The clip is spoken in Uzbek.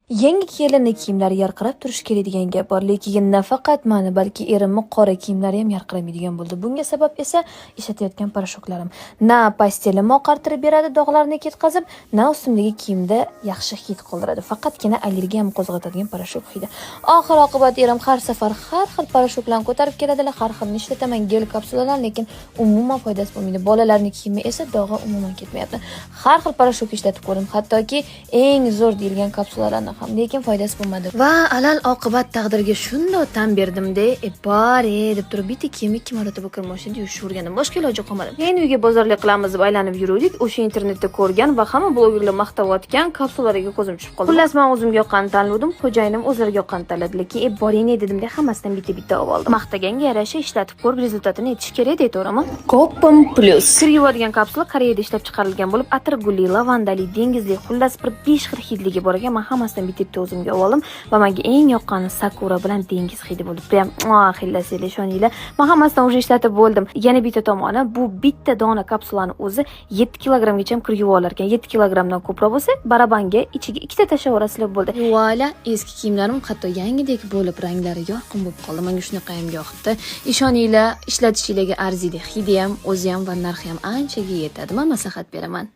Yangi kelinni kiyimlari yarqirab turishi kerak degan gap bor, lekin nafaqat meni, balki erimni qora kiyimlari ham yarqiramaydigan bo'ldi. Bunga sabab esa ishlatayotgan parashoklarim. Na pastelimni oqartirib beradi, dog'larni ketkazib, na ustimdagi kiyimda yaxshi hid qoldiradi. Faqatgina allergiyani qo'zg'atadigan parashok hidi. Oxir-oqibat erim har safar har xil parashoklarni ko'tarib keladilar, har xilni ishlataman, gel kapsulalarni, lekin umuman foydasi bo'lmaydi. Bolalarning kiyimi esa dog'i umuman ketmayapti. Har xil parashok ishlatib ko'rdim, hattoki eng zo'r deyilgan kapsulalarni lekin foydasi bo'lmadi. Va alal oqibat taqdirga shunday tan berdim-da, bari deb turib bitta kiyim 2 marotaba kirmoshini yuvishni o'rgandim. Boshqa iloji qolmadi. Endi uyga bozorlik qilamiz deb aylanib yuruvdik. O'sha internetda ko'rgan va hamma blogerlar maqtayotgan kapsulalarga ko'zim tushib qoldi. Xullas, men o'zimga yoqqanini tanladim, xo'jayinim o'zlariga yoqqanini tanladi. Lekin boring dedim-da, hammasidan bitta oldim. Maqtaganga yarasha ishlatib ko'rib, rezultatini aytish kerak deydi-to'g'rimi? Kopim Plus. Kir yuvadigan kapsula Koreyada ishlab chiqarilgan bo'lib, atir gulli, lavandali, dengizli, xullas bir 5 xil hidligi bor ekan. Men hammasidan bitta o'zimga oldim va menga eng yoqqani sakura bilan dengiz hidi bo'ldi. Prям xillasizlar, ishoninglar. Men hammasidan уже ishlatib bo'ldim. Yana bitta tomoni, bu bitta dona kapsulani o'zi 7 kilogramgacha ham kir yuvib olar ekan. 7 kilogramdan ko'proq bo'lsa, barabanga ichiga ikkita tashlavorasizlar bo'ldi. Voila, eski kiyimlarim hatto yangidek bo'lib, ranglari yorqin bo'lib qoldi. Menga shunaqa ham yoqdi. Ishoninglar, ishlatishinglarga arziydi. Hidi ham, o'zi ham va narxi ham anchaga yetadi. Men maslahat beraman.